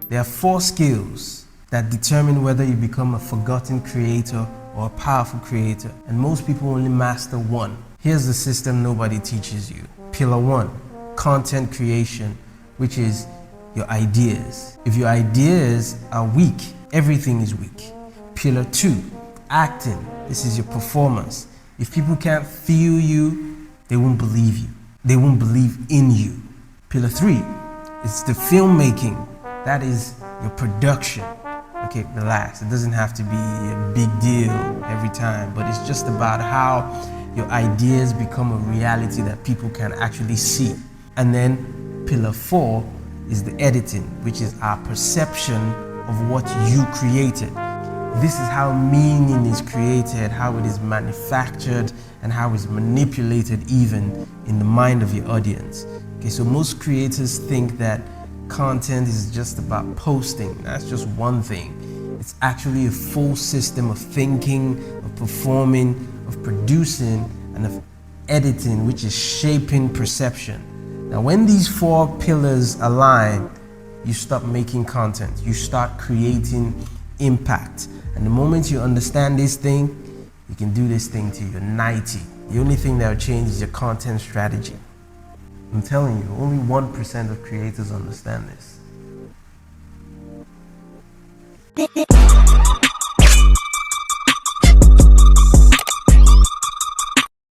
There are 4 skills that determine whether you become a forgotten creator or a powerful creator, and most people only master 1. Here's the system nobody teaches you. Pillar 1, content creation, which is your ideas. If your ideas are weak, everything is weak. Pillar 2, acting. This is your performance. If people can't feel you, they won't believe you. They won't believe in you. Pillar 3, it's the filmmaking. That is your production. Okay, relax. It doesn't have to be a big deal every time, but it's just about how your ideas become a reality that people can actually see. And then pillar 4 is the editing, which is our perception of what you created. This is how meaning is created, how it is manufactured, and how it's manipulated even in the mind of your audience. Okay, so most creators think that content is just about posting. That's just one thing. It's actually a full system of thinking, of performing, of producing, and of editing, which is shaping perception. Now, when these 4 pillars align, you stop making content. You start creating impact. And the moment you understand this thing, you can do this thing till you're 90. The only thing that will change is your content strategy. I'm telling you, only 1% of creators understand this.